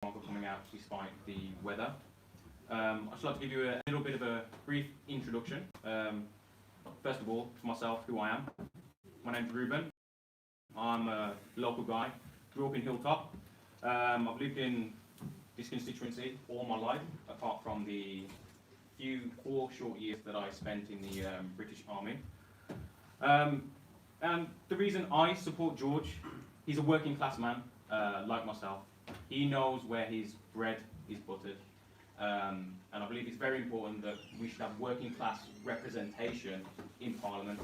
for coming out despite the weather. I'd just like to give you a little bit of a brief introduction. First of all, for myself, who I am. My name's Ruben. I'm a local guy, grew up in Hilltop. I've lived in this constituency all my life, apart from the 4 short years that I spent in the British Army. And the reason I support George, he's a working class man, like myself. He knows where his bread is buttered. And I believe it's very important that we should have working class representation in Parliament.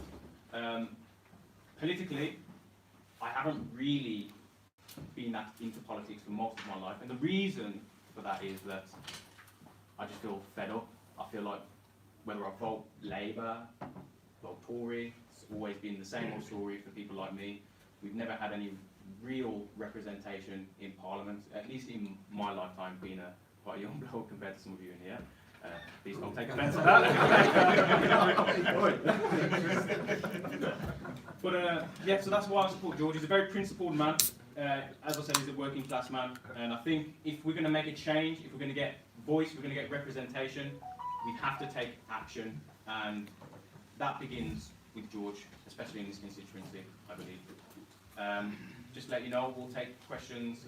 Politically, I haven't really been that into politics for most of my life, and the reason for that is that I just feel fed up. I feel like whether I vote Labour, vote Tory, it's always been the same old story for people like me. We've never had any real representation in Parliament, at least in my lifetime, being quite a young bloke compared to some of you in here. Please don't take offence at that. But yeah, so that's why I support George. He's a very principled man. As I said, he's a working class man. And I think if we're going to make a change, if we're going to get voice, we're going to get representation, we have to take action. And that begins with George, especially in this constituency, I believe. Just to let you know, we'll take questions.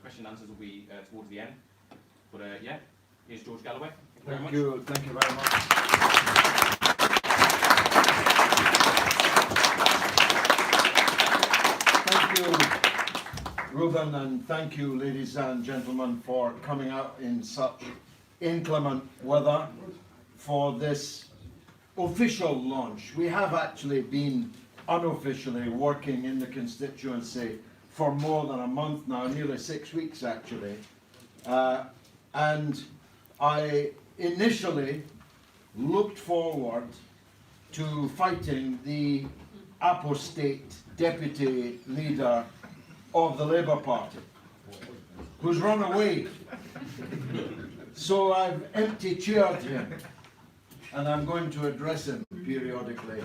Question and answers will be towards the end. But yeah, here's George Galloway. Thank you very much. Thank you, Ruben, and thank you, ladies and gentlemen, for coming out in such inclement weather for this official launch. We have actually been unofficially working in the constituency for more than a month now, nearly 6 weeks actually. And I initially looked forward to fighting the apostate deputy leader of the Labour Party, who's run away. So I've empty-chaired him, and I'm going to address him periodically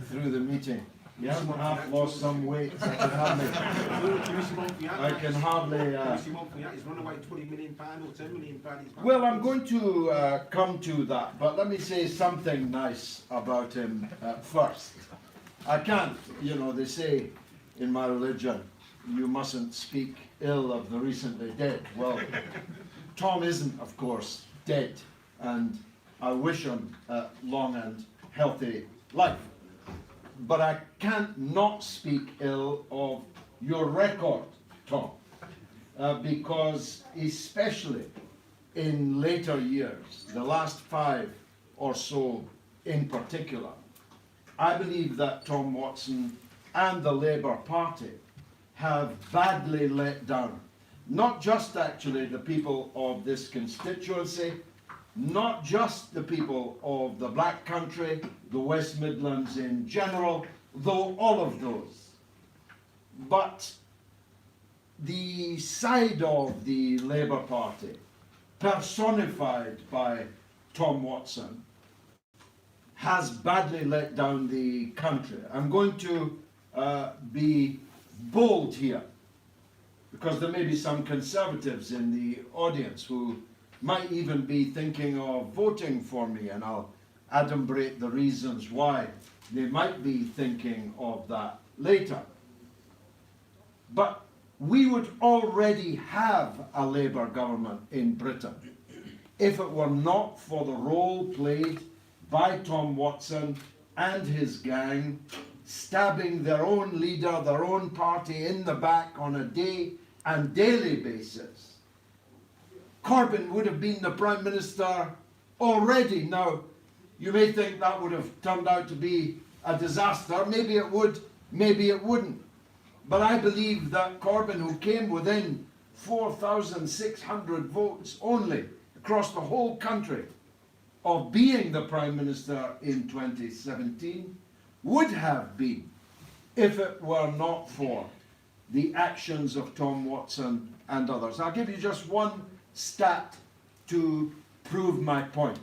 through the meeting. He hasn't half lost some weight. I can hardly. He's run away £20 million or £10 million. Well, I'm going to come to that, but let me say something nice about him first. I can't, you know, they say in my religion, you mustn't speak ill of the recently dead. Well, Tom isn't, of course, dead, and I wish him a long and healthy life. But I can't not speak ill of your record, Tom, because especially in later years, the last 5 or so in particular, I believe that Tom Watson and the Labour Party have badly let down, not just actually the people of this constituency, not just the people of the Black Country, the West Midlands in general, though all of those, but the side of the Labour Party, personified by Tom Watson, has badly let down the country. I'm going to be bold here, because there may be some Conservatives in the audience who might even be thinking of voting for me, and I'll adumbrate the reasons why they might be thinking of that later. But we would already have a Labour government in Britain if it were not for the role played by Tom Watson and his gang, stabbing their own leader, their own party in the back on a day and daily basis. Corbyn would have been the Prime Minister already. Now, you may think that would have turned out to be a disaster. Maybe it would, maybe it wouldn't. But I believe that Corbyn, who came within 4,600 votes only across the whole country of being the Prime Minister in 2017, would have been if it were not for the actions of Tom Watson and others. I'll give you just one stat to prove my point.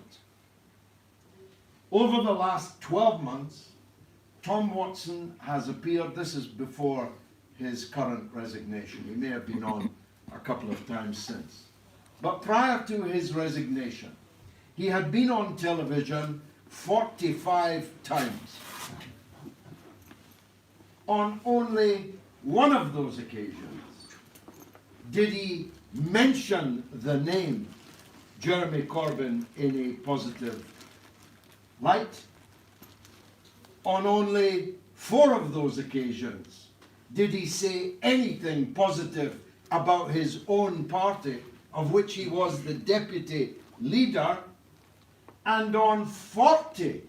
Over the last 12 months, Tom Watson has appeared, this is before his current resignation, he may have been on a couple of times since. But prior to his resignation, he had been on television 45 times. On only one of those occasions did he mention the name Jeremy Corbyn in a positive light. On only 4 of those occasions did he say anything positive about his own party, of which he was the deputy leader. And on 40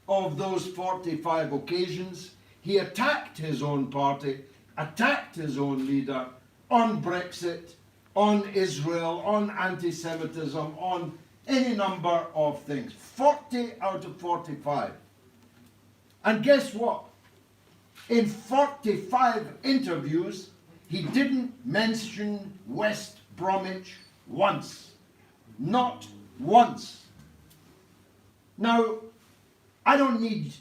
of those 45 occasions, he attacked his own party, attacked his own leader on Brexit, on Israel, on anti-Semitism, on any number of things. 40 out of 45. And guess what? In 45 interviews, he didn't mention West Bromwich once. Not once. Now, I don't need,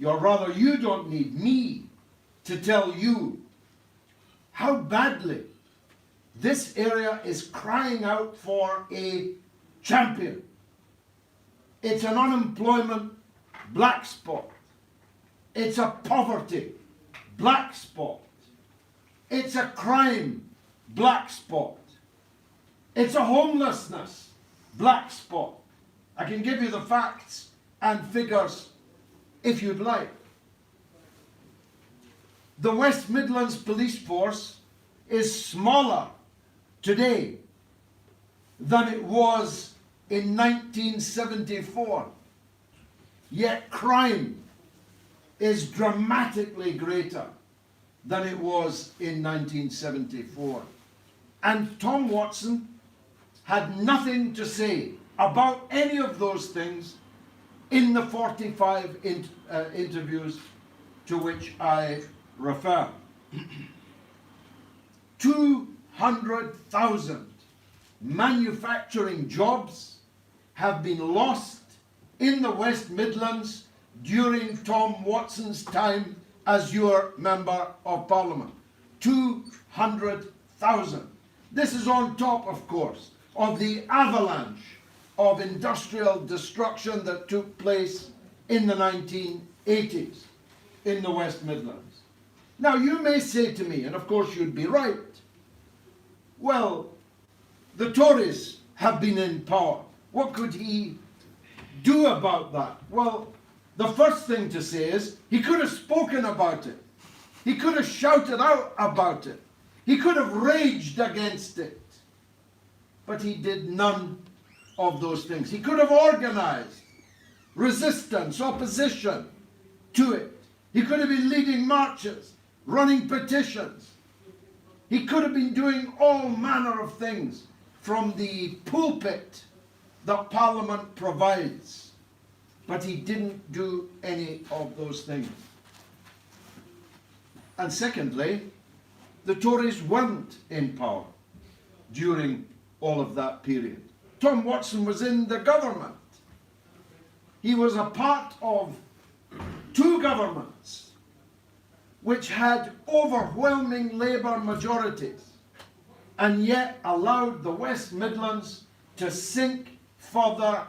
or rather you don't need me to tell you how badly this area is crying out for a champion. It's an unemployment black spot. It's a poverty black spot. It's a crime black spot. It's a homelessness black spot. I can give you the facts and figures if you'd like. The West Midlands Police Force is smaller today than it was in 1974. Yet crime is dramatically greater than it was in 1974. And Tom Watson had nothing to say about any of those things in the 45 interviews to which I refer. 200,000 manufacturing jobs have been lost in the West Midlands during Tom Watson's time as your Member of Parliament. 200,000. This is on top, of course, of the avalanche of industrial destruction that took place in the 1980s in the West Midlands. Now you may say to me, and of course you'd be right, well, the Tories have been in power. What could he do about that? Well, the first thing to say is he could have spoken about it. He could have shouted out about it. He could have raged against it. But he did none of those things. He could have organized resistance, opposition to it. He could have been leading marches, running petitions. He could have been doing all manner of things from the pulpit that Parliament provides. But he didn't do any of those things. And secondly, the Tories weren't in power during all of that period. Tom Watson was in the government. He was a part of 2 governments which had overwhelming Labour majorities and yet allowed the West Midlands to sink further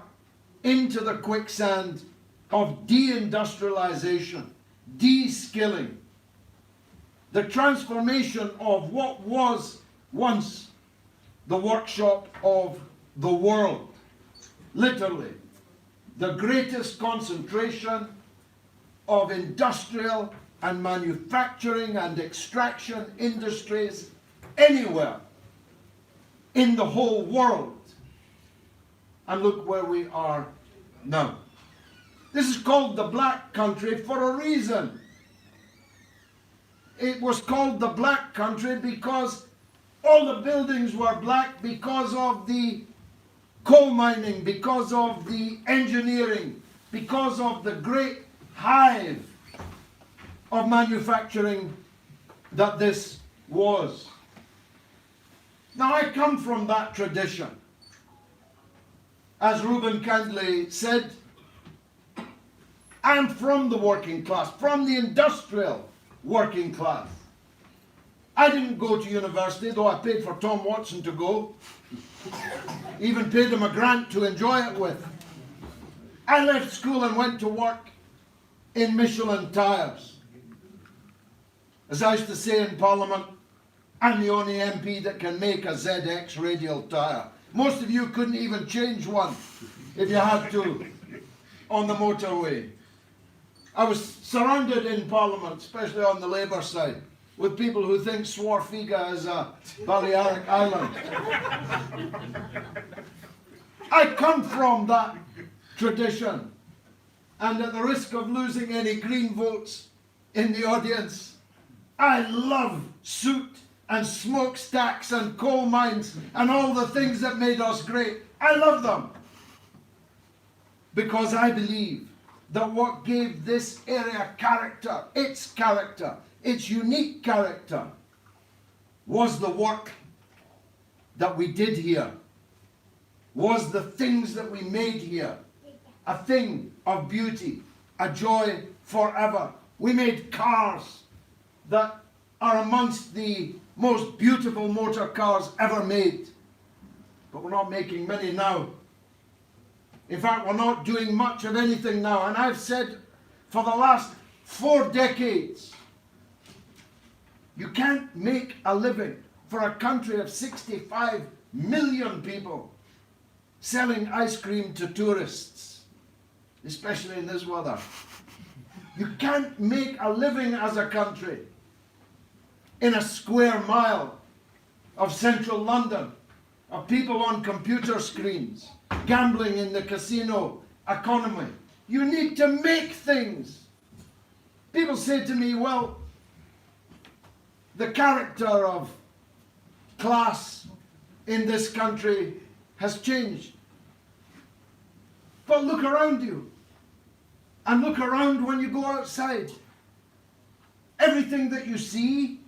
into the quicksand of deindustrialisation, de-skilling, the transformation of what was once the workshop of the world. Literally, the greatest concentration of industrial and manufacturing and extraction industries anywhere in the whole world. And look where we are now. This is called the Black Country for a reason. It was called the Black Country because all the buildings were black because of the coal mining, because of the engineering, because of the great hive of manufacturing that this was. Now I come from that tradition. As Reuben kindly said, I'm from the working class, from the industrial working class. I didn't go to university, though I paid for Tom Watson to go. Even paid him a grant to enjoy it with. I left school and went to work in Michelin tyres. As I used to say in Parliament, I'm the only MP that can make a ZX radial tyre. Most of you couldn't even change one if you had to on the motorway. I was surrounded in Parliament, especially on the Labour side, with people who think Swarfiga is a Balearic island. I come from that tradition, and at the risk of losing any Green votes in the audience, I love soot and smokestacks and coal mines and all the things that made us great. I love them because I believe that what gave this area character, its unique character, was the work that we did here, was the things that we made here, a thing of beauty, a joy forever. We made cars that are amongst the most beautiful motor cars ever made, but we're not making many now. In fact, we're not doing much of anything now. And I've said for the last 4 decades, you can't make a living for a country of 65 million people selling ice cream to tourists, especially in this weather. You can't make a living as a country in a square mile of central London, of people on computer screens, gambling in the casino economy. You need to make things. People say to me, well, the character of class in this country has changed. But look around you, and look around when you go outside. Everything that you see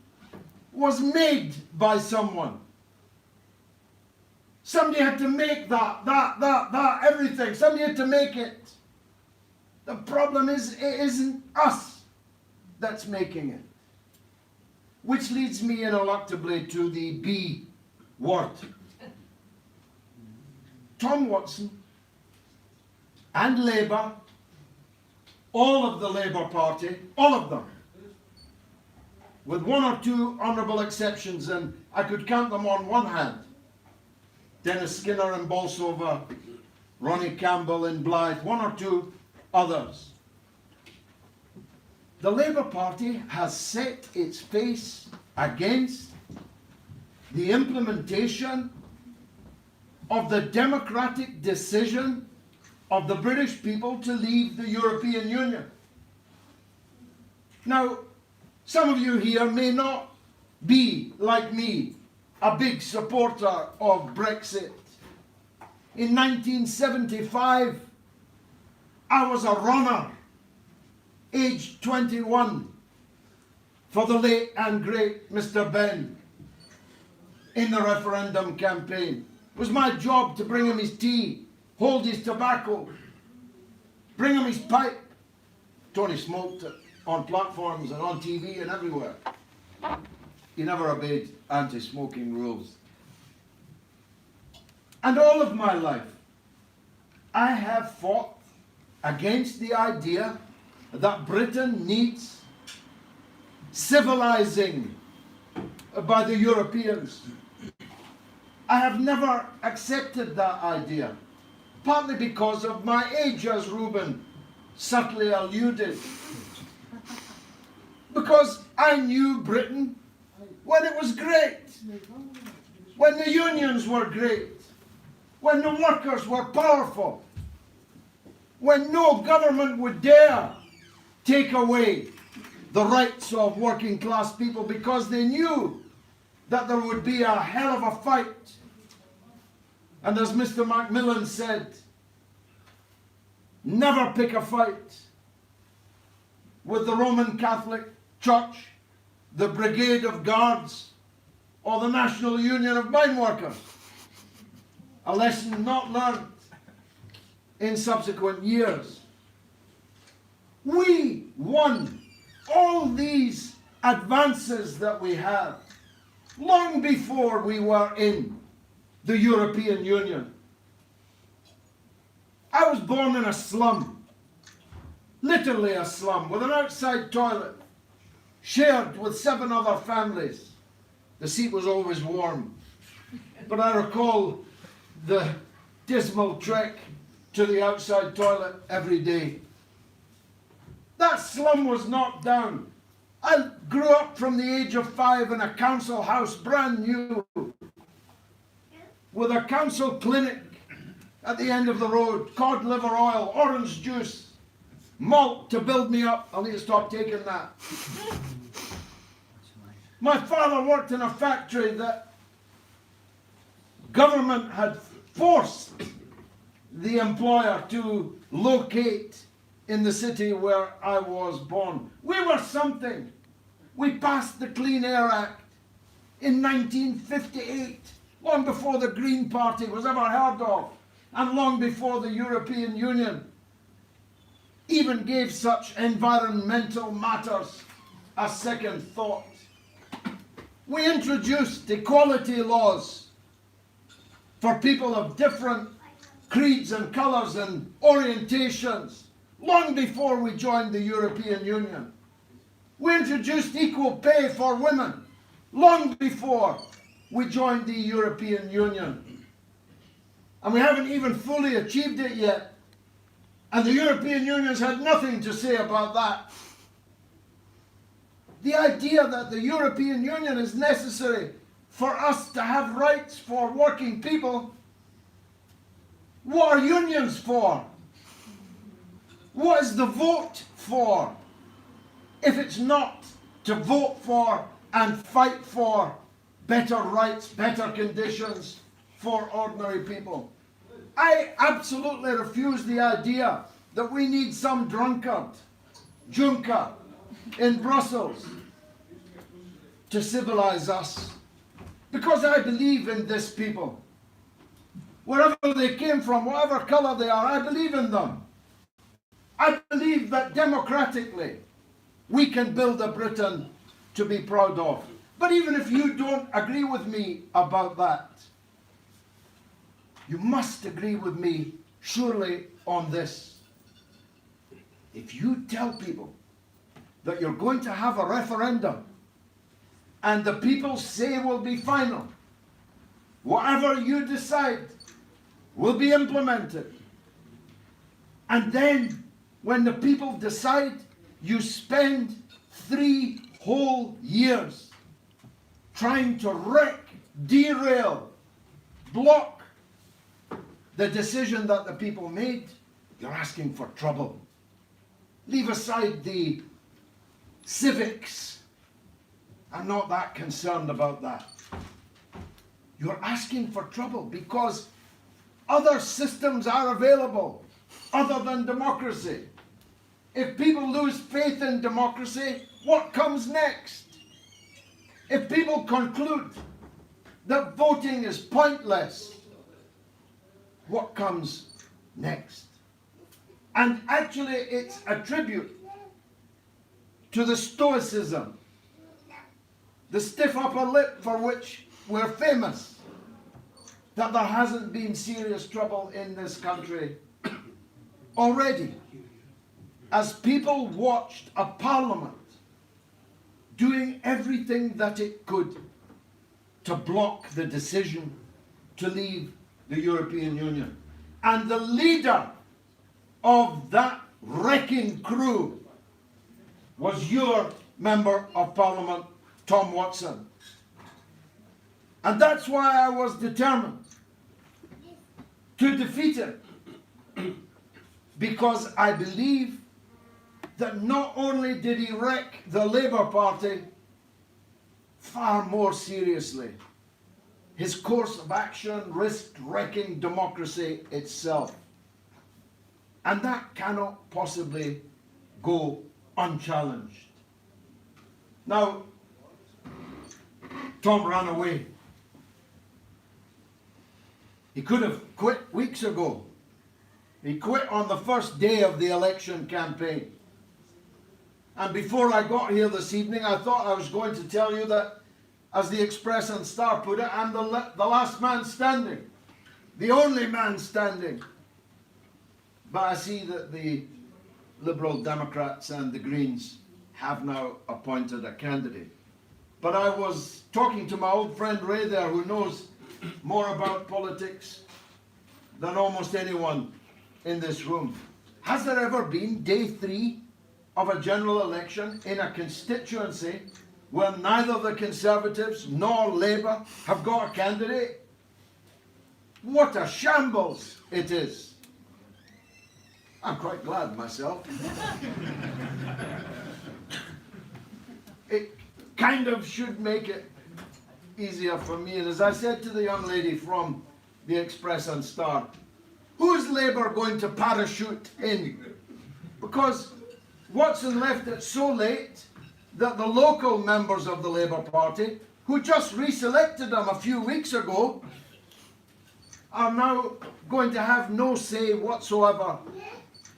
was made by someone. Somebody had to make that, everything. Somebody had to make it. The problem is, it isn't us that's making it. Which leads me ineluctably to the B word. Tom Watson and Labour, all of the Labour Party, all of them, with 1 or 2 honourable exceptions, and I could count them on one hand. Dennis Skinner in Bolsover, Ronnie Campbell in Blyth, 1 or 2 others. The Labour Party has set its face against the implementation of the democratic decision of the British people to leave the European Union. Now, some of you here may not be, like me, a big supporter of Brexit. In 1975, I was a runner, aged 21, for the late and great Mr. Benn in the referendum campaign. It was my job to bring him his tea, hold his tobacco, bring him his pipe. Tony smoked it on platforms and on TV and everywhere. He never obeyed anti-smoking rules. And all of my life, I have fought against the idea that Britain needs civilizing by the Europeans. I have never accepted that idea, partly because of my age, as Reuben subtly alluded. Because I knew Britain when it was great, when the unions were great, when the workers were powerful, when no government would dare take away the rights of working class people, because they knew that there would be a hell of a fight. And as Mr. Macmillan said, never pick a fight with the Roman Catholic Church, the Brigade of Guards, or the National Union of Mine Workers. A lesson not learned in subsequent years. We won all these advances that we have long before we were in the European Union. I was born in a slum, literally a slum, with an outside toilet, shared with 7 other families. The seat was always warm, but I recall the dismal trek to the outside toilet every day. That slum was knocked down. I grew up from the age of 5 in a council house, brand new, with a council clinic at the end of the road, cod liver oil, orange juice, malt to build me up. I'll need to stop taking that. My father worked in a factory that government had forced the employer to locate in the city where I was born. We were something. We passed the Clean Air Act in 1958, long before the Green Party was ever heard of, and long before the European Union even gave such environmental matters a second thought. We introduced equality laws for people of different creeds and colours and orientations long before we joined the European Union. We introduced equal pay for women long before we joined the European Union. And we haven't even fully achieved it yet. And the European Union's had nothing to say about that. The idea that the European Union is necessary for us to have rights for working people. What are unions for? What is the vote for? If it's not to vote for and fight for better rights, better conditions for ordinary people. I absolutely refuse the idea that we need some drunkard, Juncker, in Brussels to civilize us. Because I believe in this people. Wherever they came from, whatever colour they are, I believe in them. I believe that democratically we can build a Britain to be proud of. But even if you don't agree with me about that, you must agree with me surely on this. If you tell people that you're going to have a referendum and the people's say will be final, whatever you decide will be implemented, and then when the people decide, you spend 3 whole years trying to wreck, derail, block the decision that the people made, you're asking for trouble. Leave aside the civics. I'm not that concerned about that. You're asking for trouble because other systems are available other than democracy. If people lose faith in democracy, what comes next? If people conclude that voting is pointless, what comes next? And actually it's a tribute to the stoicism, the stiff upper lip for which we're famous, that there hasn't been serious trouble in this country already, as people watched a parliament doing everything that it could to block the decision to leave the European Union. And the leader of that wrecking crew was your Member of Parliament, Tom Watson. And that's why I was determined to defeat him, because I believe that not only did he wreck the Labour Party, far more seriously, his course of action risked wrecking democracy itself. And that cannot possibly go unchallenged. Now, Tom ran away. He could have quit weeks ago. He quit on the first day of the election campaign. And before I got here this evening, I thought I was going to tell you that as the Express and Star put it, I'm the last man standing, the only man standing. But I see that the Liberal Democrats and the Greens have now appointed a candidate. But I was talking to my old friend Ray there, who knows more about politics than almost anyone in this room. Has there ever been day 3 of a general election in a constituency where neither the Conservatives nor Labour have got a candidate? What a shambles it is. I'm quite glad myself. It kind of should make it easier for me. And as I said to the young lady from the Express and Star, who's Labour going to parachute in? Because Watson left it so late that the local members of the Labour Party, who just reselected him a few weeks ago, are now going to have no say whatsoever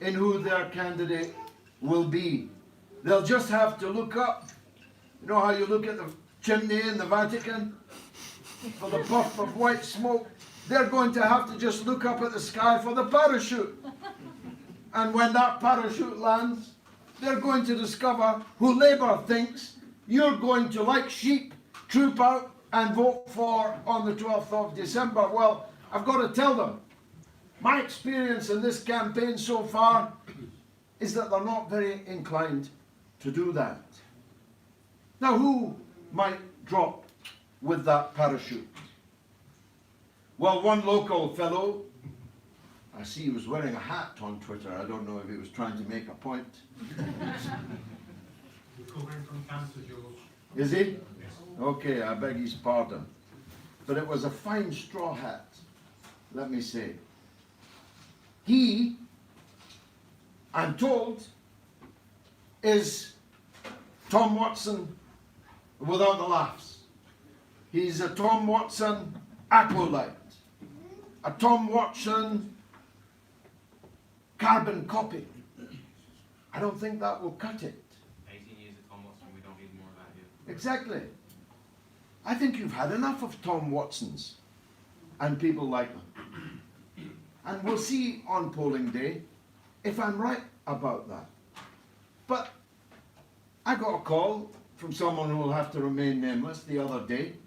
in who their candidate will be. They'll just have to look up. You know how you look at the chimney in the Vatican for the puff of white smoke? They're going to have to just look up at the sky for the parachute. And when that parachute lands, they're going to discover who Labour thinks you're going to, like sheep, troop out and vote for on the 12th of December. Well, I've got to tell them, my experience in this campaign so far is that they're not very inclined to do that. Now, who might drop with that parachute? Well, one local fellow, I see he was wearing a hat on Twitter. I don't know if he was trying to make a point. Recovering from cancer, George. Is he? Yes. Okay, I beg his pardon. But it was a fine straw hat, let me say. He, I'm told, is Tom Watson without the laughs. He's a Tom Watson acolyte, a Tom Watson carbon copy. I don't think that will cut it. 18 years of Tom Watson, we don't need more of that here. Exactly. I think you've had enough of Tom Watsons and people like them. And we'll see on polling day if I'm right about that. But I got a call from someone who will have to remain nameless the other day.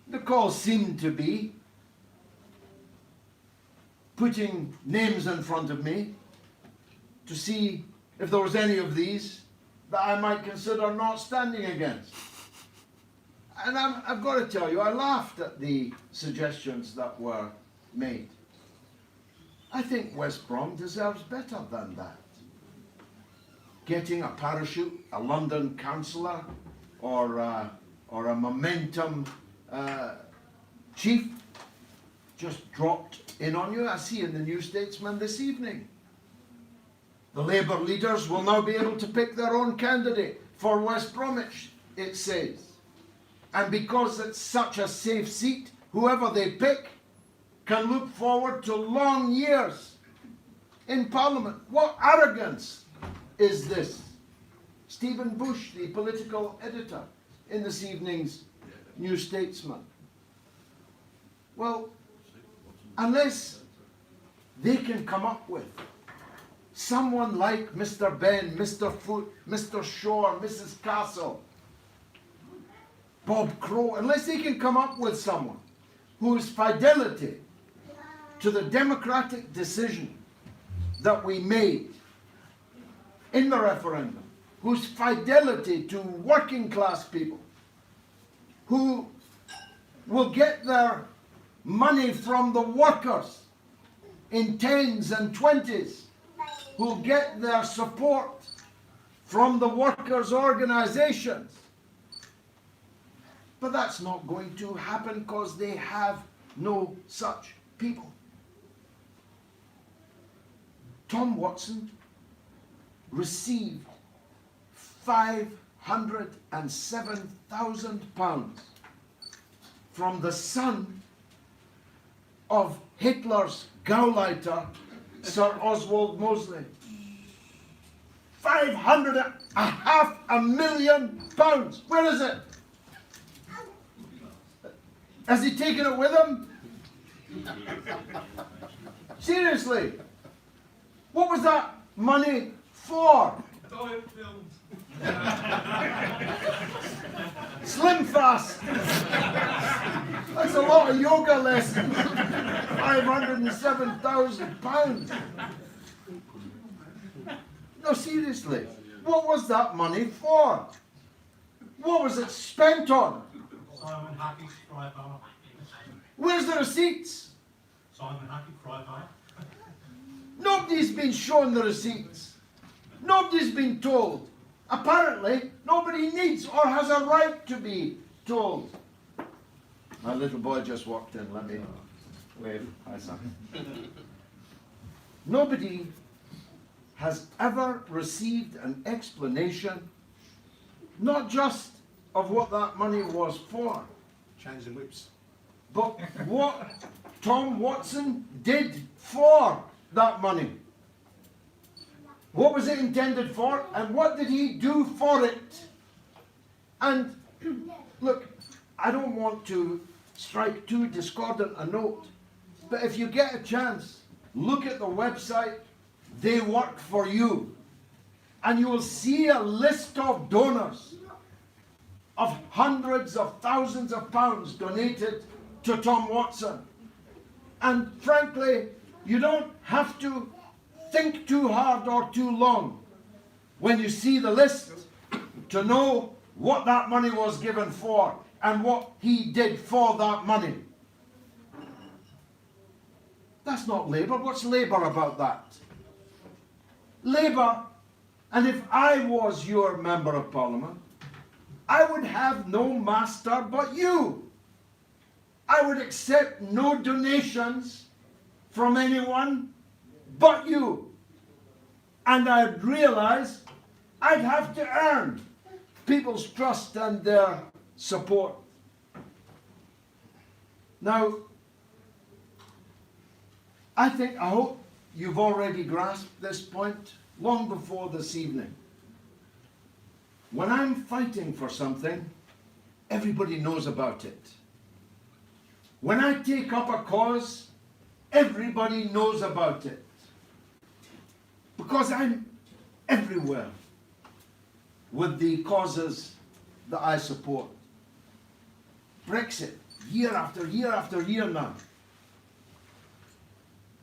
The call seemed to be putting names in front of me to see if there was any of these that I might consider not standing against. And I've got to tell you, I laughed at the suggestions that were made. I think West Brom deserves better than that. Getting a parachute, a London councillor, or a momentum chief just dropped in on you. I see in the New Statesman this evening. The Labour leaders will now be able to pick their own candidate for West Bromwich, it says. And because it's such a safe seat, whoever they pick can look forward to long years in Parliament. What arrogance is this? Stephen Bush, the political editor in this evening's New Statesman. Well, unless they can come up with someone like Mr. Ben, Mr. Foote, Mr. Shore, Mrs. Castle, Bob Crow, unless they can come up with someone whose fidelity to the democratic decision that we made in the referendum, whose fidelity to working class people, who will get their money from the workers in 10s and 20s, who'll get their support from the workers' organizations. But that's not going to happen because they have no such people. Tom Watson received £507,000 from the son of Hitler's Gauleiter, Sir Oswald Mosley. £500,000. Where is it? Has he taken it with him? Seriously, what was that money for? Slim Fast. That's a lot of yoga lessons. £507,000. No, seriously, what was that money for? What was it spent on? Simon Hackey, Fry Bar. Where's the receipts? Simon Hackey, Fry Bar. Nobody's been shown the receipts. Nobody's been told. Apparently, nobody needs or has a right to be told. My little boy just walked in. Let me wave. Hi, son. Nobody has ever received an explanation, not just of what that money was for, Chains and whips. but what Tom Watson did for that money. What was it intended for, and what did he do for it? And look, I don't want to strike too discordant a note, but if you get a chance, look at the website, They Work For You, and you will see a list of donors of hundreds of thousands of pounds donated to Tom Watson. And frankly, you don't have to think too hard or too long when you see the list to know what that money was given for and what he did for that money. That's not Labour. What's Labour about that? Labour, and if I was your Member of Parliament, I would have no master but you. I would accept no donations from anyone but you. And I'd realize I'd have to earn people's trust and their support. Now, I hope you've already grasped this point long before this evening. When I'm fighting for something, everybody knows about it. When I take up a cause, everybody knows about it. Because I'm everywhere with the causes that I support. Brexit, year after year after year now.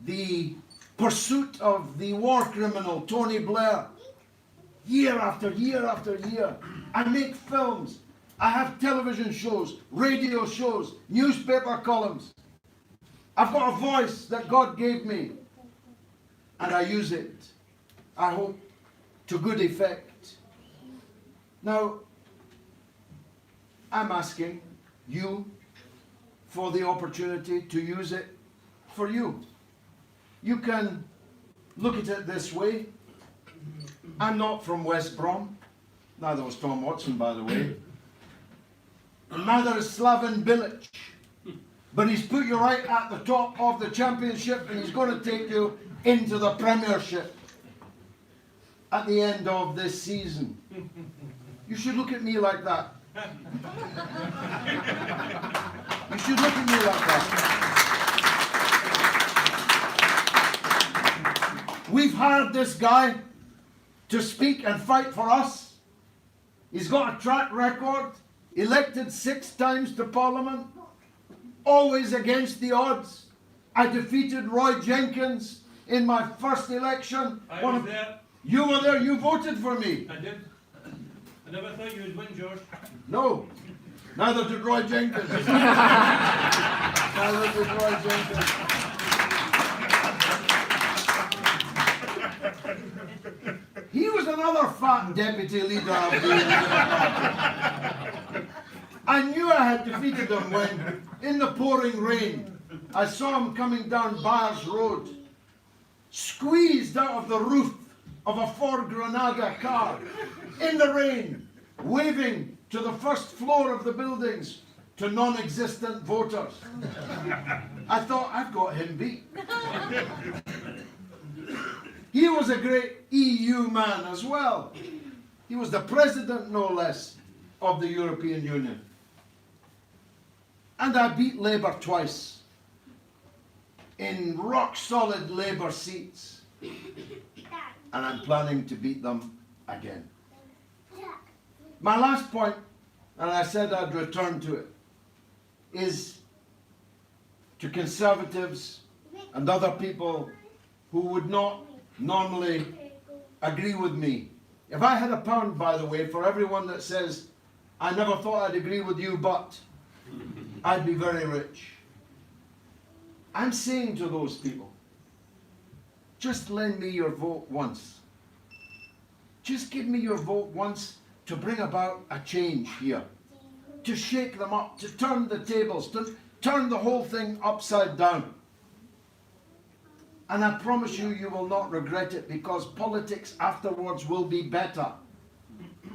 The pursuit of the war criminal Tony Blair, year after year after year. I make films. I have television shows, radio shows, newspaper columns. I've got a voice that God gave me, and I use it, I hope, to good effect. Now, I'm asking you for the opportunity to use it for you. You can look at it this way. I'm not from West Brom. Neither was Tom Watson, by the way. And neither is Slaven Bilic. But he's put you right at the top of the championship, and he's going to take you into the Premiership at the end of this season. You should look at me like that. You should look at me like that. We've hired this guy to speak and fight for us. He's got a track record, elected 6 times to Parliament, always against the odds. I defeated Roy Jenkins in my first election. I was there. You were there, you voted for me. I did. I never thought you would win, George. No, neither did Roy Jenkins. Neither did Roy Jenkins. He was another fat deputy leader of the I knew I had defeated him when, in the pouring rain, I saw him coming down Byres Road, squeezed out of the roof of a Ford Granada car, in the rain, waving to the first floor of the buildings to non-existent voters. I thought, I've got him beat. He was a great EU man as well. He was the president, no less, of the European Union. And I beat Labour twice in rock solid Labour seats. And I'm planning to beat them again. My last point, and I said I'd return to it, is to Conservatives and other people who would not normally agree with me. If I had £1, by the way, for everyone that says, I never thought I'd agree with you, but I'd be very rich. I'm saying to those people, just lend me your vote once. Just give me your vote once to bring about a change here. To shake them up, to turn the tables, to turn the whole thing upside down. And I promise you, you will not regret it, because politics afterwards will be better.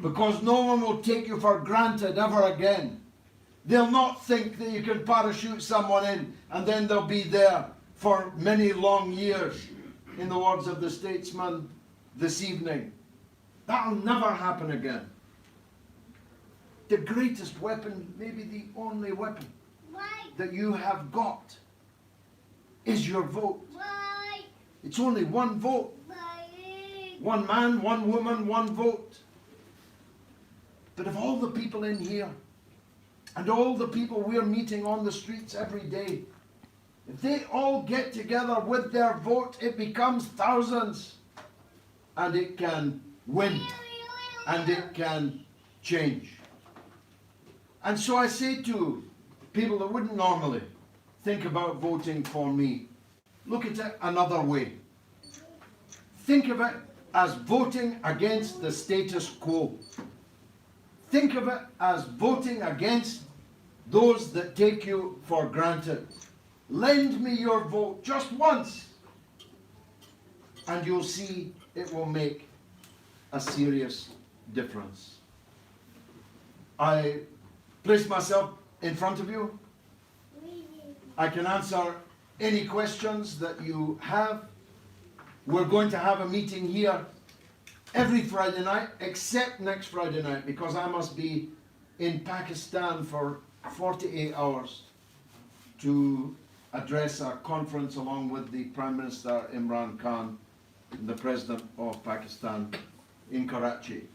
Because no one will take you for granted ever again. They'll not think that you can parachute someone in and then they'll be there for many long years, in the words of the statesman this evening. That'll never happen again. The greatest weapon, maybe the only weapon that you have got, is your vote. It's only one vote. One man, one woman, one vote. But if all the people in here and all the people we're meeting on the streets every day, if they all get together with their vote, it becomes thousands. And it can win. And it can change. And so I say to people that wouldn't normally think about voting for me, look at it another way. Think of it as voting against the status quo. Think of it as voting against those that take you for granted. Lend me your vote just once, and you'll see it will make a serious difference. I place myself in front of you. I can answer any questions that you have. We're going to have a meeting here every Friday night, except next Friday night, because I must be in Pakistan for 48 hours to address a conference along with the Prime Minister Imran Khan and the President of Pakistan in Karachi.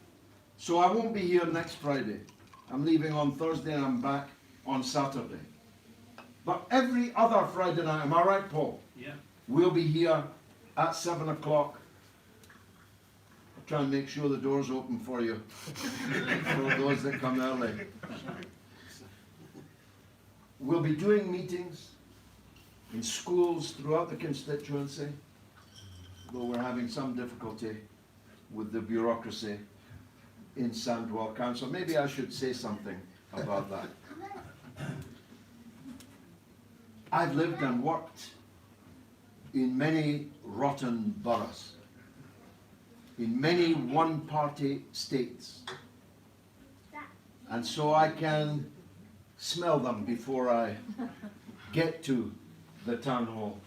So I won't be here next Friday. I'm leaving on Thursday and I'm back on Saturday. But every other Friday night, am I right, Paul? Yeah. We'll be here at 7 o'clock. I'll try and make sure the door's open for you, for those that come early. We'll be doing meetings in schools throughout the constituency, though we're having some difficulty with the bureaucracy in Sandwell Council. Maybe I should say something about that. I've lived and worked in many rotten boroughs, in many one-party states, and so I can smell them before I get to the town hall.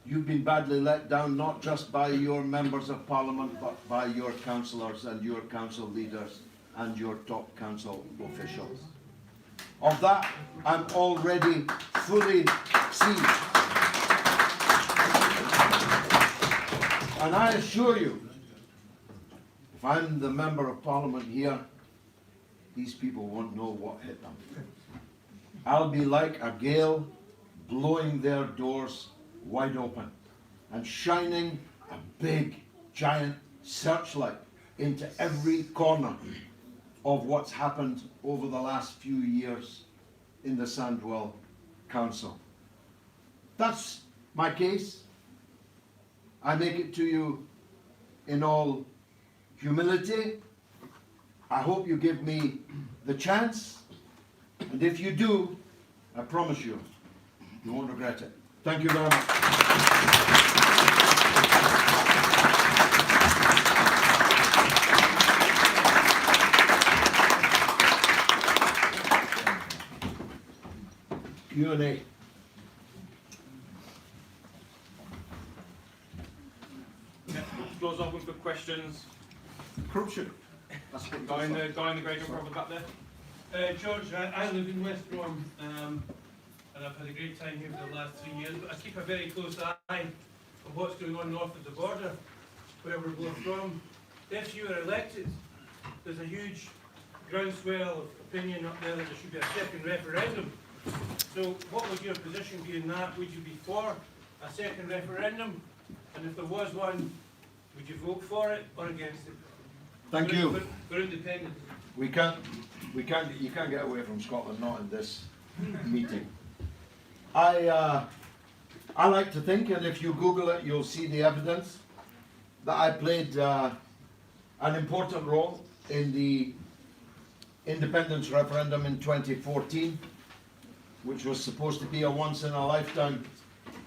You've been badly let down, not just by your members of parliament, but by your councillors and your council leaders and your top council officials. Of that, I'm already fully seized. And I assure you, if I'm the member of parliament here, these people won't know what hit them. I'll be like a gale blowing their doors wide open and shining a big, giant searchlight into every corner of what's happened over the last few years in the Sandwell Council. That's my case. I make it to you in all humility. I hope you give me the chance, and if you do, I promise you, you won't regret it. Thank you very much. Q&A. Floor's open for questions. Corruption. That's what Guy in the grey jumper over the back there. George, I live in West Brom, and I've had a great time here for the last 3 years, but I keep a very close eye on what's going on north of the border, where we're both from. If you are elected, there's a huge groundswell of opinion up there that there should be a second referendum. So what would your position be in that? Would you be for a second referendum? And if there was one, would you vote for it or against it? Thank you. For independence. You can't get away from Scotland, not in this meeting. I like to think, and if you Google it, you'll see the evidence, that I played an important role in the independence referendum in 2014, which was supposed to be a once-in-a-lifetime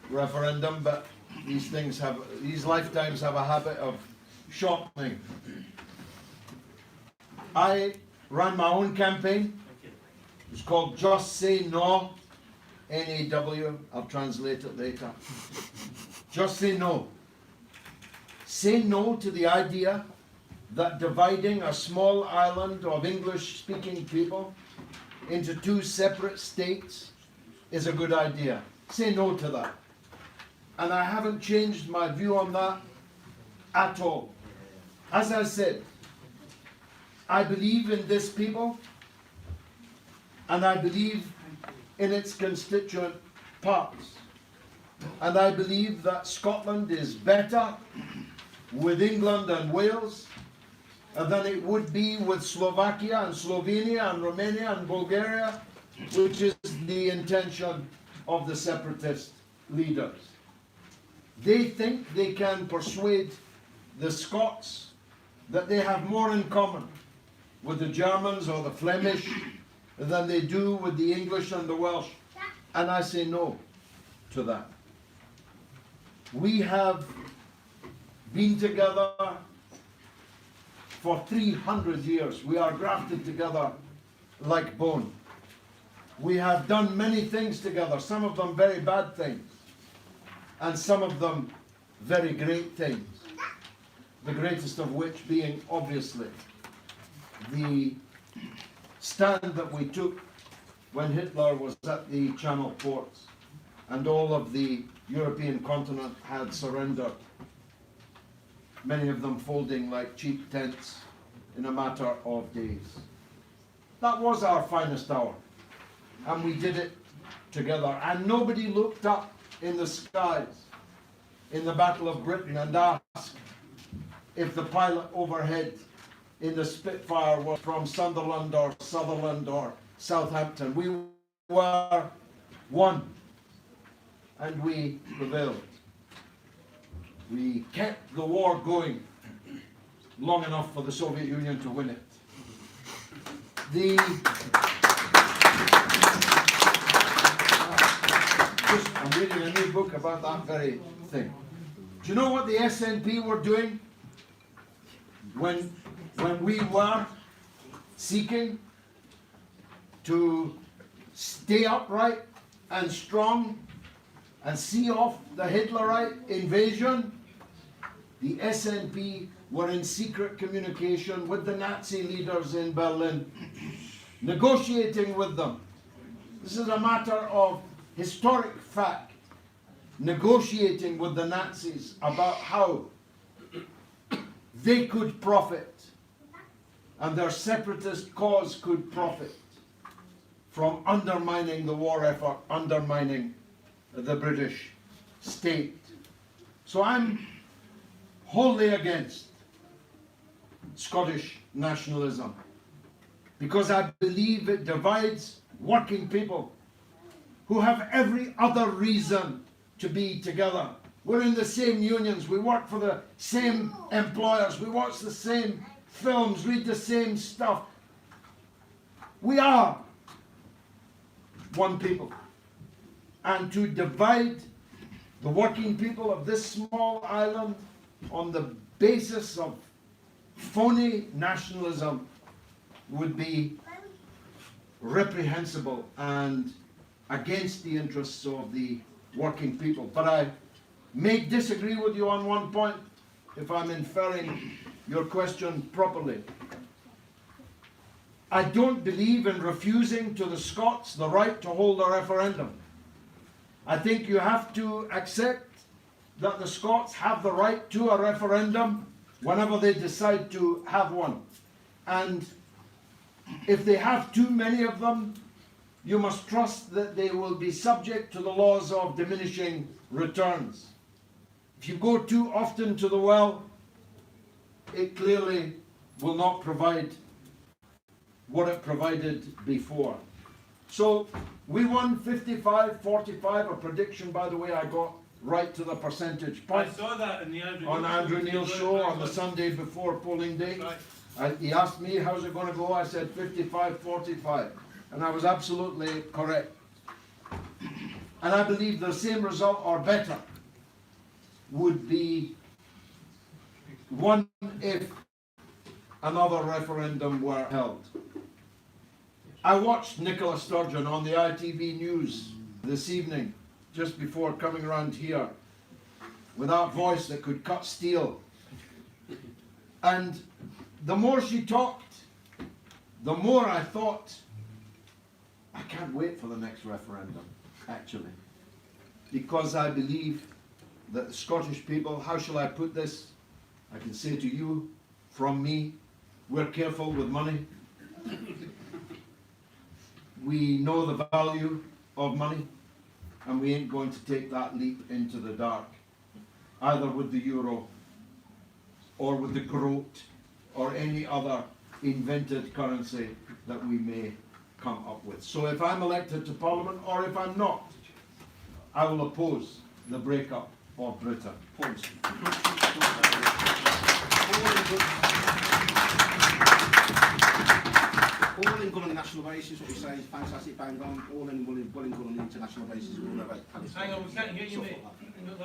referendum, but these lifetimes have a habit of shortening. I ran my own campaign. It was called Just Say No, N-A-W, I'll translate it later. Just say no. Say no to the idea that dividing a small island of English-speaking people into two separate states is a good idea. Say no to that. And I haven't changed my view on that at all. As I said, I believe in this people, and I believe in its constituent parts. And I believe that Scotland is better with England and Wales than it would be with Slovakia and Slovenia and Romania and Bulgaria, which is the intention of the separatist leaders. They think they can persuade the Scots that they have more in common with the Germans or the Flemish than they do with the English and the Welsh. And I say no to that. We have been together for 300 years. We are grafted together like bone. We have done many things together, some of them very bad things, and some of them very great things. The greatest of which being, obviously, the stand that we took when Hitler was at the Channel ports and all of the European continent had surrendered, many of them folding like cheap tents in a matter of days. That was our finest hour, and we did it together. And nobody looked up in the skies in the Battle of Britain and asked if the pilot overhead in the Spitfire was from Sunderland or Sutherland or Southampton. We were one, and we prevailed. We kept the war going long enough for the Soviet Union to win it. I'm reading a new book about that very thing. Do you know what the SNP were doing when we were seeking to stay upright and strong and see off the Hitlerite invasion? The SNP were in secret communication with the Nazi leaders in Berlin, negotiating with them. This is a matter of historic fact, negotiating with the Nazis about how they could profit and their separatist cause could profit from undermining the war effort, undermining the British state. So I'm wholly against Scottish nationalism because I believe it divides working people who have every other reason to be together. We're in the same unions, we work for the same employers, we watch the same films, read the same stuff. We are one people. And to divide the working people of this small island on the basis of phony nationalism would be reprehensible and against the interests of the working people. But I may disagree with you on one point, if I'm inferring your question properly. I don't believe in refusing to the Scots the right to hold a referendum. I think you have to accept that the Scots have the right to a referendum whenever they decide to have one. And if they have too many of them, you must trust that they will be subject to the laws of diminishing returns. If you go too often to the well, it clearly will not provide what it provided before. So we won 55-45, a prediction, by the way, I got right to the percentage I point saw that in the on Andrew Neil's show on the Sunday before polling day. He asked me, how's it going to go? I said 55-45, and I was absolutely correct. And I believe the same result or better would be won if another referendum were held. I watched Nicola Sturgeon on the ITV News this evening, just before coming around here, with that voice that could cut steel. And the more she talked, the more I thought, I can't wait for the next referendum, actually. Because I believe that the Scottish people, how shall I put this? I can say to you, from me, we're careful with money. We know the value of money, and we ain't going to take that leap into the dark, either with the euro, or with the groat, or any other invented currency that we may come up with. So if I'm elected to Parliament, or if I'm not, I will oppose the breakup of Britain. Point. All in good on a national basis, what we say is fantastic, bang on. All in well and good on an international basis, we all know about Palestine. Hang on, we can't hear you, mate.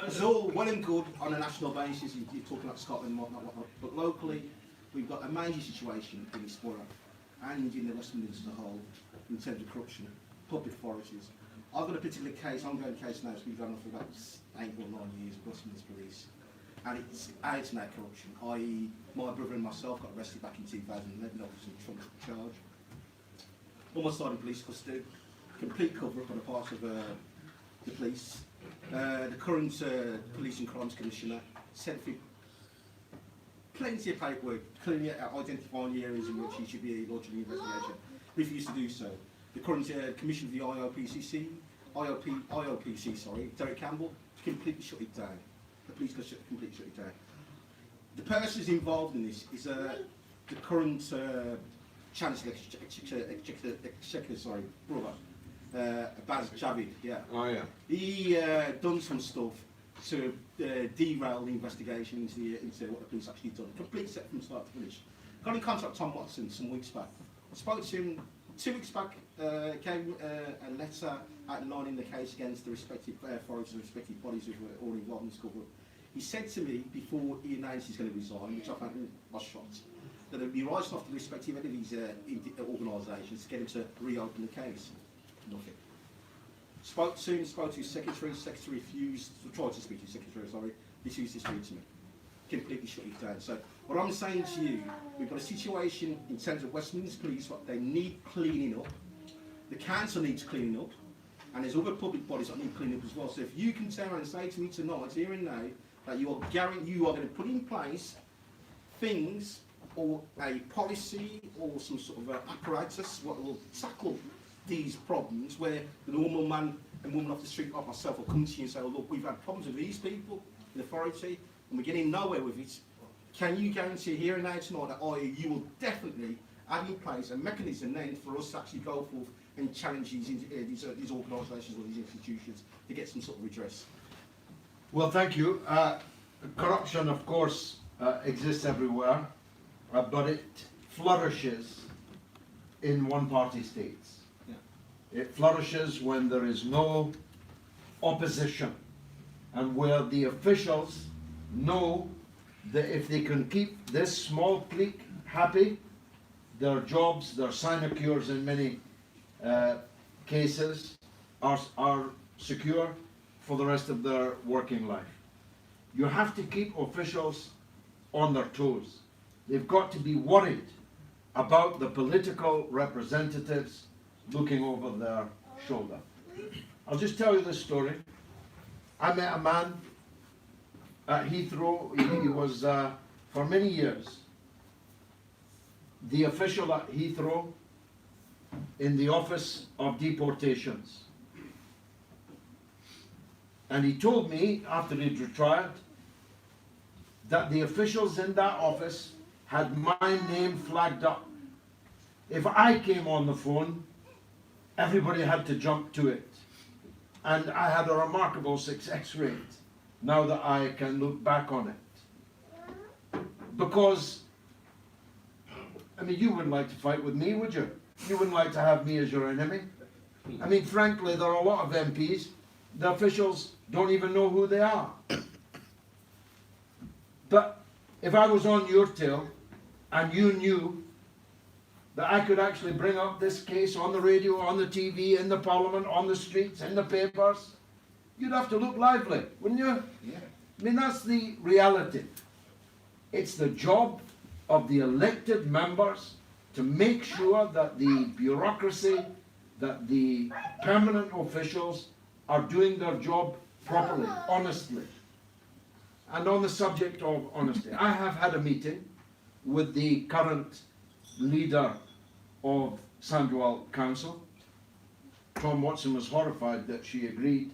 It's all well and good on a national basis, you're talking about Scotland and whatnot, but locally, we've got a major situation in this borough and in the West Midlands as a whole, in terms of corruption, public authorities. I've got a particular case, ongoing case now, it's been going on for about 8 or 9 years, West Midlands Police, and it's out and out corruption, i.e. my brother and myself got arrested back in 2011, obviously Trump took charge. Almost started in police custody, complete cover-up on the part of the police. The current Police and Crimes Commissioner sent through plenty of paperwork, clearly identifying the areas in which he should be lodging an investigation, refused to do so. The current Commissioner of the IOPC, Derek Campbell, completely shut it down. The police completely shut it down. The persons involved in this is the current Chancellor, Exchequer, brother, Baz Javid, yeah. Oh yeah. He done some stuff to derail the investigation into what the police actually done. Complete set from start to finish. Got in contact with Tom Watson some weeks back. I spoke to him 2 weeks back, came a letter outlining the case against the respective authorities and respective bodies who were all involved in this cover. He said to me before he announced he's going to resign, which I found was shocked, that it would be rising off the respective head of these organisations to get him to reopen the case. Nothing. Spoke to him, spoke to his secretary refused, tried to speak to his secretary, sorry, refused to speak to me. Completely shut it down. So what I'm saying to you, we've got a situation in terms of West Midlands Police, what they need cleaning up, the council needs cleaning up, and there's other public bodies that need cleaning up as well. So if you can turn around and say to me tonight, here and now, that you are going to put in place things or a policy or some sort of apparatus what will tackle these problems where the normal man and woman off the street like myself will come to you and say, oh, look, we've had problems with these people in authority and we're getting nowhere with it. Can you guarantee here and now tonight that you will definitely add in place a mechanism then for us to actually go forth and challenge these organisations or these institutions to get some sort of redress? Well, thank you. Corruption, of course, exists everywhere, but it flourishes in one-party states. Yeah. It flourishes when there is no opposition and where the officials know that if they can keep this small clique happy, their jobs, their sinecures in many cases are secure for the rest of their working life. You have to keep officials on their toes. They've got to be worried about the political representatives looking over their shoulder. I'll just tell you this story. I met a man at Heathrow. He was, for many years, the official at Heathrow in the Office of Deportations. And he told me, after he'd retired, that the officials in that office had my name flagged up. If I came on the phone, everybody had to jump to it. And I had a remarkable success rate, now that I can look back on it. Because, I mean, you wouldn't like to fight with me, would you? You wouldn't like to have me as your enemy. I mean, frankly, there are a lot of MPs, the officials don't even know who they are. But if I was on your tail, and you knew that I could actually bring up this case on the radio, on the TV, in the Parliament, on the streets, in the papers, you'd have to look lively, wouldn't you? Yeah. I mean, that's the reality. It's the job of the elected members to make sure that the bureaucracy, that the permanent officials are doing their job properly, honestly. And on the subject of honesty, I have had a meeting with the current leader of Sandwell Council. Tom Watson was horrified that she agreed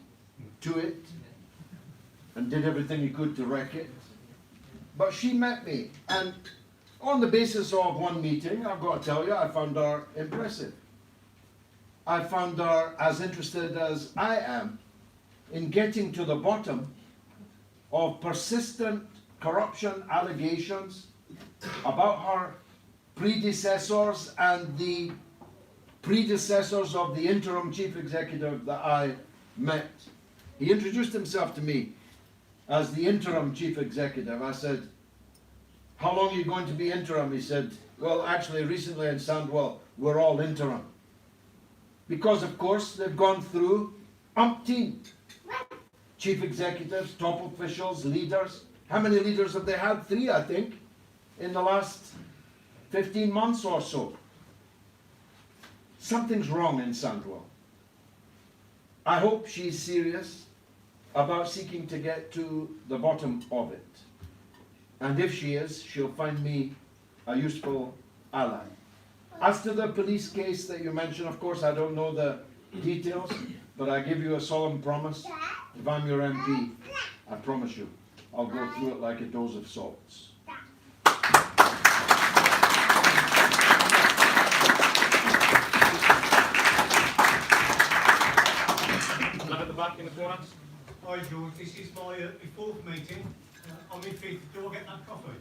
to it and did everything he could to wreck it. But she met me, and on the basis of one meeting, I've got to tell you, I found her impressive. I found her as interested as I am in getting to the bottom of persistent corruption allegations about her predecessors and the predecessors of the interim chief executive that I met. He introduced himself to me as the interim chief executive. I said, "How long are you going to be interim?" He said, "Well, actually, recently in Sandwell, we're all interim." Because, of course, they've gone through umpteen chief executives, top officials, leaders. How many leaders have they had? 3, I think, in the last 15 months or so. Something's wrong in Sandwell. I hope she's serious about seeking to get to the bottom of it. And if she is, she'll find me a useful ally. As to the police case that you mentioned, of course, I don't know the details, but I give you a solemn promise. If I'm your MP, I promise you, I'll go through it like a dose of salts. Love at the back in the corner. Hi George, this is my fourth meeting. I'm in fifth. Do I get that coffee?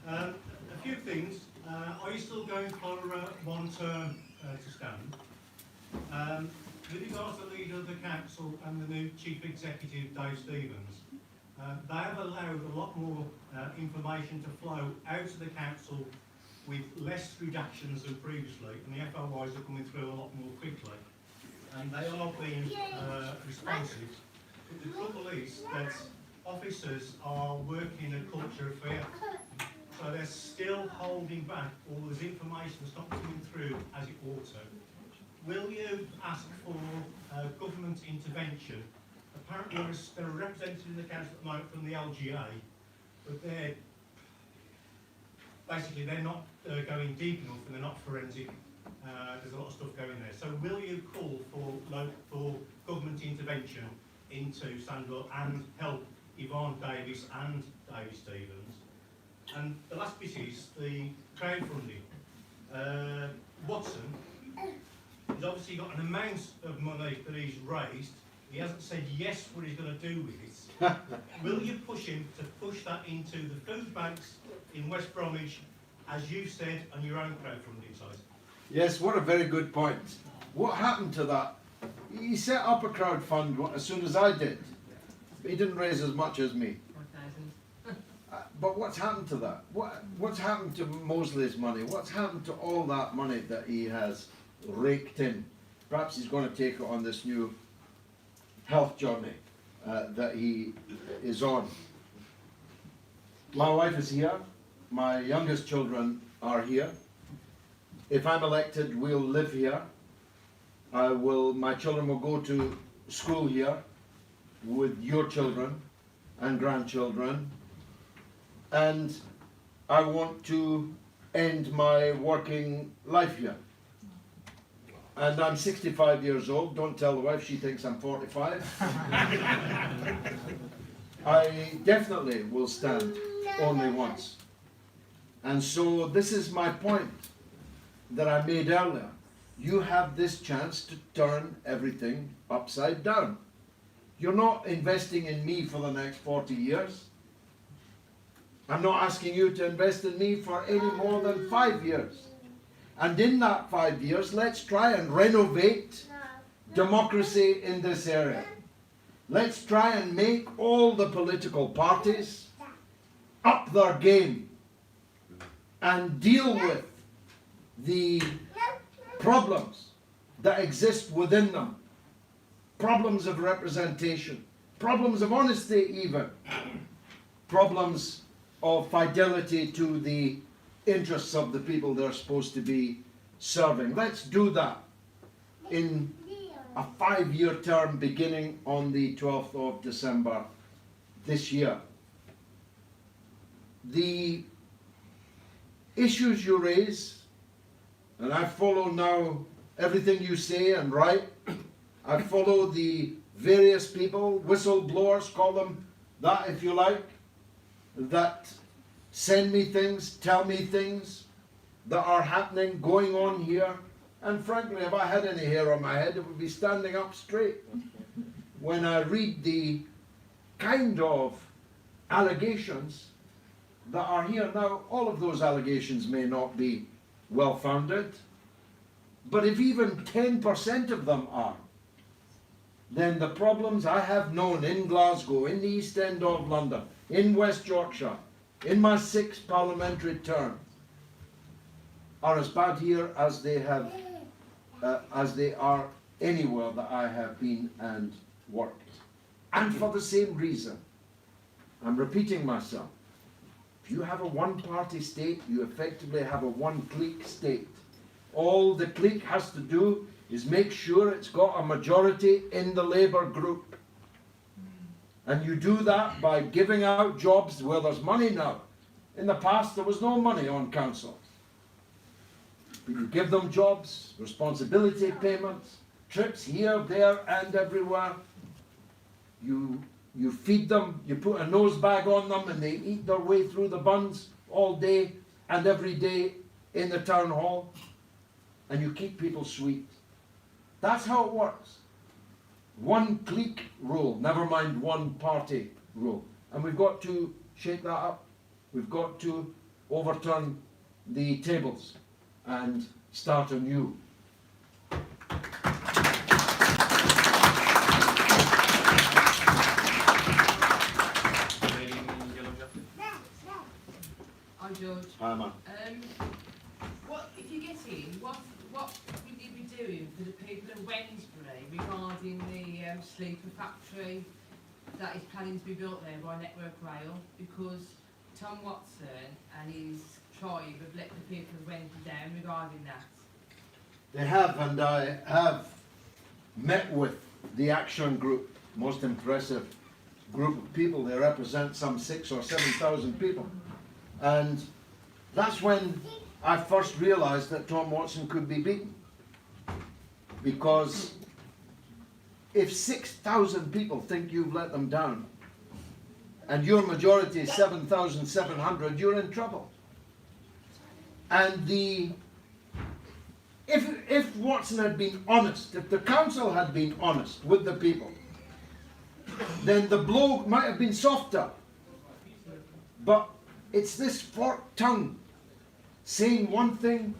A few things. Are you still going for one term to stand? With regards to the leader of the council and the new chief executive, Dave Stevens, they have allowed a lot more information to flow out of the council with less reductions than previously, and the FOIs are coming through a lot more quickly. And they are being responsive. But the trouble is that officers are working a culture of fear. So they're still holding back all this information that's not coming through as it ought to. Will you ask for government intervention? Apparently there are representatives in the council at the moment from the LGA, but they're not going deep enough and they're not forensic. There's a lot of stuff going there. So will you call for government intervention into Sandwell and help Yvonne Davis and David Stevens? And the last bit is the crowdfunding. Watson has obviously got an amount of money that he's raised. He hasn't said yes what he's going to do with it. Will you push him to push that into the food banks in West Bromwich, as you've said on your own crowdfunding site? Yes, what a very good point. What happened to that? He set up a crowd fund as soon as I did. He didn't raise as much as me. 4,000. But what's happened to that? What's happened to Mosley's money? What's happened to all that money that he has raked in? Perhaps he's going to take it on this new health journey that he is on. My wife is here. My youngest children are here. If I'm elected, we'll live here. My children will go to school here with your children and grandchildren. And I want to end my working life here. And I'm 65 years old. Don't tell the wife, she thinks I'm 45. I definitely will stand only once. And so this is my point that I made earlier. You have this chance to turn everything upside down. You're not investing in me for the next 40 years. I'm not asking you to invest in me for any more than 5 years. And in that 5 years, let's try and renovate democracy in this area. Let's try and make all the political parties up their game and deal with the problems that exist within them. Problems of representation, problems of honesty even, problems of fidelity to the interests of the people they're supposed to be serving. Let's do that in a 5-year term beginning on the 12th of December this year. The issues you raise, and I follow now everything you say and write. I follow the various people, whistleblowers, call them that if you like, that send me things, tell me things that are happening, going on here. And frankly, if I had any hair on my head, it would be standing up straight. When I read the kind of allegations that are here now, all of those allegations may not be well-founded, but if even 10% of them are, then the problems I have known in Glasgow, in the East End of London, in West Yorkshire, in my 6th parliamentary term, are as bad here as they are anywhere that I have been and worked. And for the same reason, I'm repeating myself, if you have a one-party state, you effectively have a one-clique state. All the clique has to do is make sure it's got a majority in the Labour group. And you do that by giving out jobs where there's money now. In the past, there was no money on council. But you give them jobs, responsibility payments, trips here, there, and everywhere. You feed them, you put a nose bag on them, and they eat their way through the buns all day and every day in the town hall. And you keep people sweet. That's how it works. One clique rule, never mind one party rule. And we've got to shake that up. We've got to overturn the tables and start anew. Hi George. Hi, man. What if you get in? What would you be doing for the people of Wednesbury regarding the sleeper factory that is planning to be built there by Network Rail? Because Tom Watson and his tribe have let the people of Wednesbury down regarding that. They have, and I have met with the action group, most impressive group of people. They represent some 6,000 or 7,000 people. And that's when I first realized that Tom Watson could be beaten. Because if 6,000 people think you've let them down, and your majority is 7,700, you're in trouble. And if Watson had been honest, if the council had been honest with the people, then the blow might have been softer. But it's this forked tongue saying one thing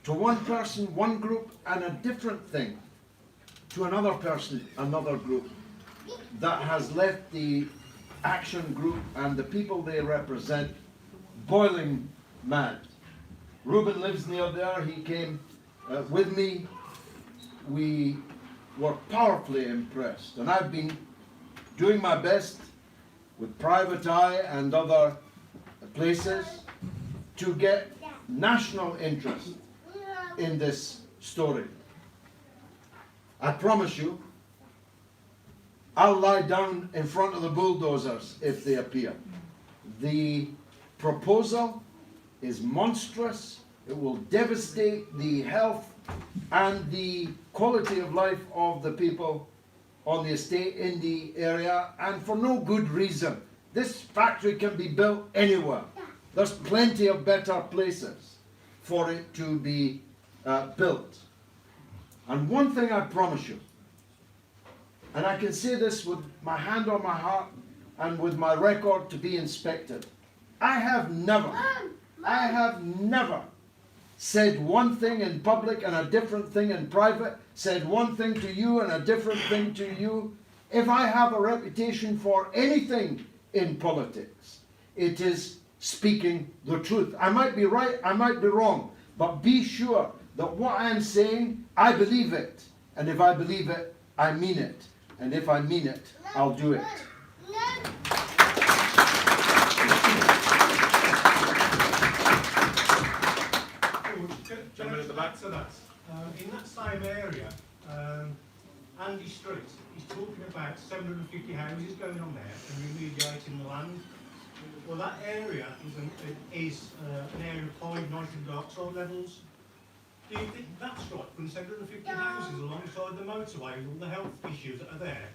to one person, one group, and a different thing to another person, another group, that has left the action group and the people they represent boiling mad. Reuben lives near there. He came with me. We were powerfully impressed, and I've been doing my best with Private Eye and other places to get national interest in this story. I promise you, I'll lie down in front of the bulldozers if they appear. The proposal is monstrous. It will devastate the health and the quality of life of the people on the estate in the area, and for no good reason. This factory can be built anywhere. There's plenty of better places for it to be built. And one thing I promise you, and I can say this with my hand on my heart and with my record to be inspected, I have never said one thing in public and a different thing in private, said one thing to you and a different thing to you. If I have a reputation for anything in politics, it is speaking the truth. I might be right, I might be wrong, but be sure that what I'm saying, I believe it. And if I believe it, I mean it. And if I mean it, I'll do it. Gentleman at the back. So that's, in that same area, Andy Street, he's talking about 750 houses going on there and remediating the land. Well, that area is an area of high nitrogen dioxide levels. Do you think that's right, putting 750 houses alongside the motorway with all the health issues that are there,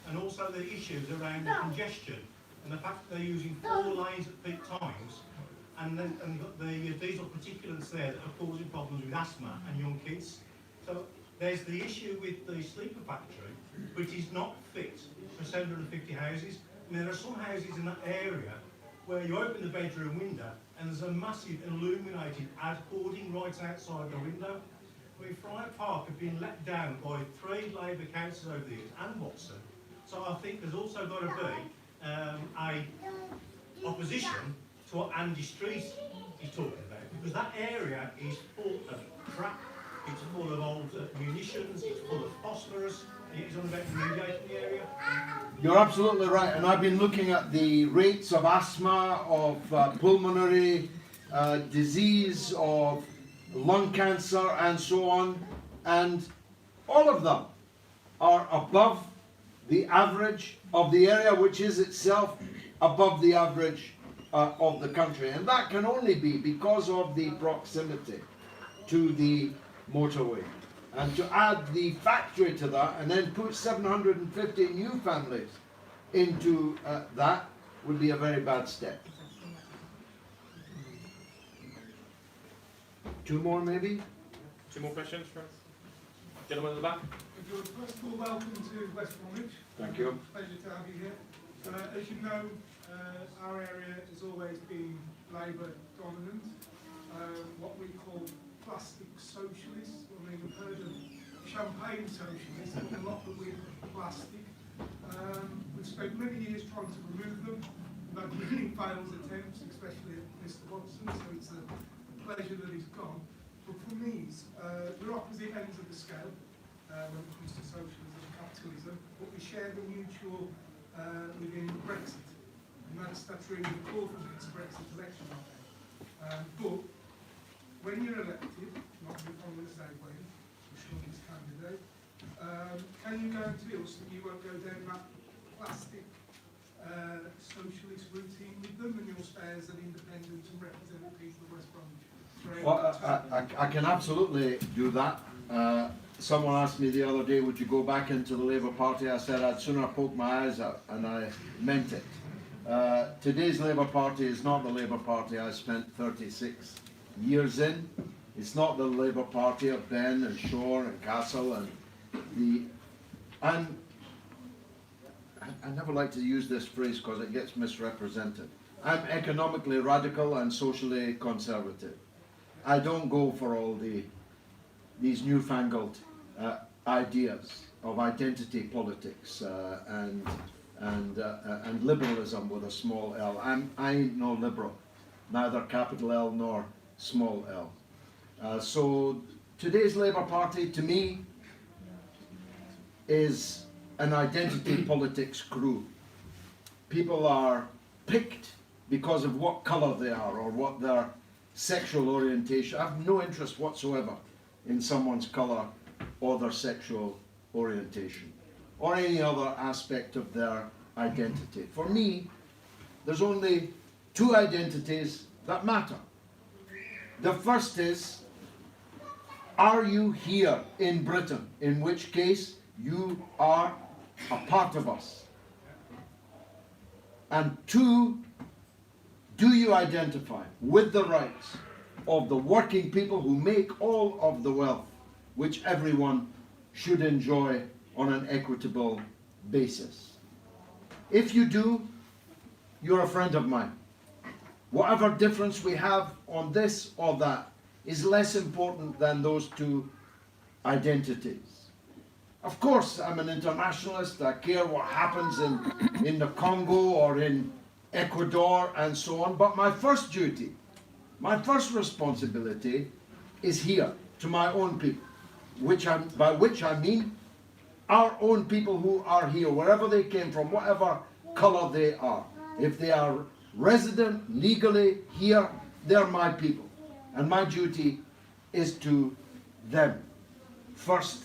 and also the issues around the congestion and the fact that they're using 4 lanes at peak times, and then you've got the diesel particulates there that are causing problems with asthma and young kids. So there's the issue with the sleeper factory, which is not fit for 750 houses. I mean, there are some houses in that area where you open the bedroom window and there's a massive illuminated ad hoarding right outside the window. I mean, Friar Park have been let down by 3 Labour councillors over the years and Watson. So I think there's also got to be a opposition to what Andy Street is talking about, because that area is full of crap, it's full of old munitions, it's full of phosphorus, and it's on about remediating the area. You're absolutely right, and I've been looking at the rates of asthma, of pulmonary disease, of lung cancer, and so on, and all of them are above the average of the area, which is itself above the average of the country, and that can only be because of the proximity to the motorway. And to add the factory to that, and then put 750 new families into that, would be a very bad step. 2 more, maybe? 2 more questions from gentleman at the back. First of all, welcome to West Bromwich. Thank you. Pleasure to have you here. As you know, our area has always been Labour dominant. What we call plastic socialists. I mean, we've heard of champagne socialists, but a lot of with plastic. We've spent many years trying to remove them. We've had many failed attempts, especially at Mr. Watson, so it's a pleasure that he's gone. But for me, we're opposite ends of the scale when it comes to socialism and capitalism, but we share the mutual within Brexit. And that's really the core of this Brexit election, I think. But when you're elected, not I'm going to say when, the strongest candidate, can you guarantee us that you won't go down that plastic socialist routine with them, and you'll stay as an independent and represent the people of West Bromwich? Well, I can absolutely do that. Someone asked me the other day, would you go back into the Labour Party? I said I'd sooner poke my eyes out, and I meant it. Today's Labour Party is not the Labour Party I spent 36 years in. It's not the Labour Party of Ben and Shore and Castle and I never like to use this phrase because it gets misrepresented. I'm economically radical and socially conservative. I don't go for all these newfangled ideas of identity politics and liberalism with a small L. I ain't no liberal, neither capital L nor small L. So today's Labour Party, to me, is an identity politics crew. People are picked because of what colour they are or what their sexual orientation. I have no interest whatsoever in someone's colour or their sexual orientation or any other aspect of their identity. For me, there's only two identities that matter. The first is, are you here in Britain? In which case, you are a part of us. And two, do you identify with the rights of the working people who make all of the wealth which everyone should enjoy on an equitable basis? If you do, you're a friend of mine. Whatever difference we have on this or that is less important than those two identities. Of course, I'm an internationalist. I care what happens in the Congo or in Ecuador and so on. But my first duty, my first responsibility is here, to my own people, by which I mean our own people who are here, wherever they came from, whatever colour they are. If they are resident legally here, they're my people. And my duty is to them, first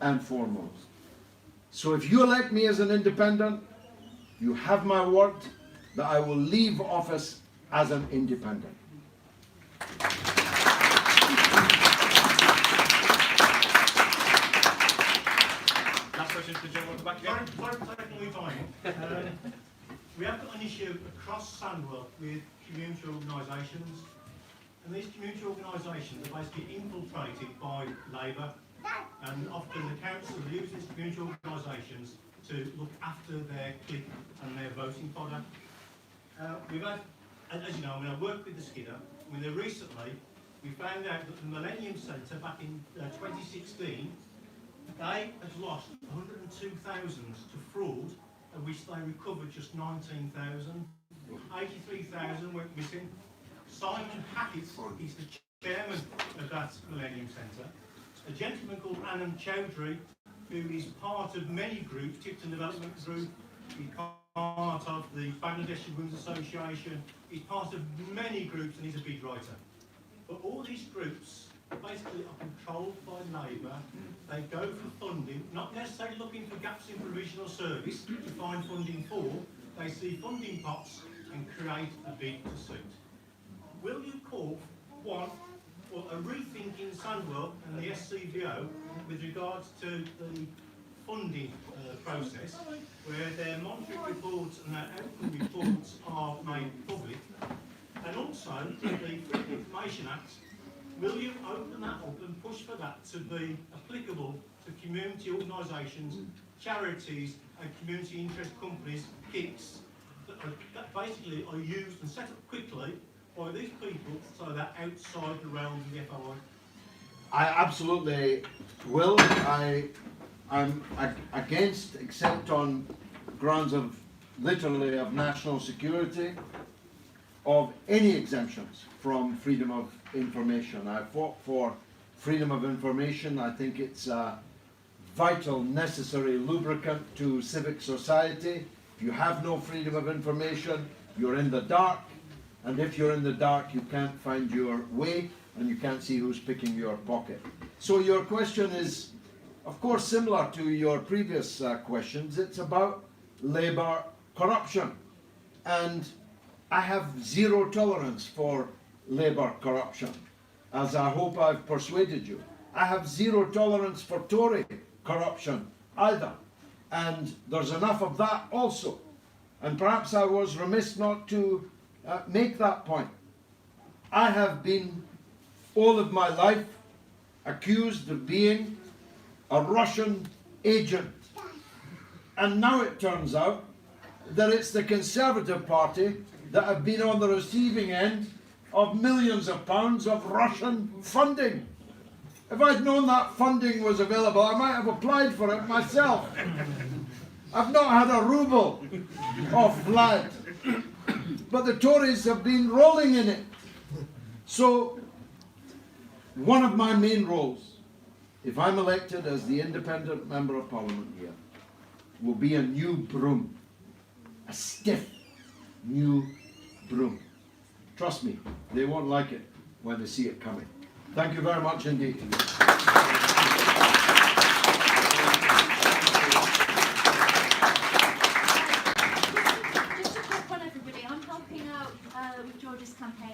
and foremost. So if you elect me as an independent, you have my word that I will leave office as an independent. Last question to the gentleman at the back again. Taking time. We have got an issue across Sandwell with community organisations, and these community organisations are basically infiltrated by Labour, and often the council use these community organisations to look after their clique and their voting fodder. We've had, as you know, I worked with the Skidder. Recently we found out that the Millennium Centre back in 2016, they had lost 102,000 to fraud, of which they recovered just 19,000. 83,000 went missing. Simon Hackett is the chairman of that Millennium Centre. A gentleman called Anand Chowdhury, who is part of many groups, Tipton Development Group, he's part of the Bangladeshi Women's Association, he's part of many groups and he's a big writer. But all these groups basically are controlled by Labour. They go for funding, not necessarily looking for gaps in provisional service to find funding for. They see funding pots and create a bid to suit. Will you call one for a rethink in Sandwell and the SCVO with regards to the funding process, where their monitoring reports and their outcome reports are made public, and also the Freedom of Information Act? Will you open that up and push for that to be applicable to community organisations, charities and community interest companies, KICs, that basically are used and set up quickly by these people so they're outside the realms of the FOI? I absolutely will. I'm against, except on grounds of literally of national security, of any exemptions from freedom of information. I fought for freedom of information. I think it's a vital, necessary lubricant to civic society. If you have no freedom of information, you're in the dark. And if you're in the dark, you can't find your way and you can't see who's picking your pocket. So your question is, of course, similar to your previous questions. It's about Labour corruption. And I have zero tolerance for Labour corruption, as I hope I've persuaded you. I have zero tolerance for Tory corruption either. And there's enough of that also. And perhaps I was remiss not to make that point. I have been all of my life accused of being a Russian agent. And now it turns out that it's the Conservative Party that have been on the receiving end of millions of pounds of Russian funding. If I'd known that funding was available, I might have applied for it myself. I've not had a ruble of Vlad, but the Tories have been rolling in it. So, one of my main roles, if I'm elected as the independent Member of Parliament here, will be a new broom. A stiff new broom. Trust me, they won't like it. when they see it coming. Thank you very much indeed. Just a quick one, everybody. I'm helping out with George's campaign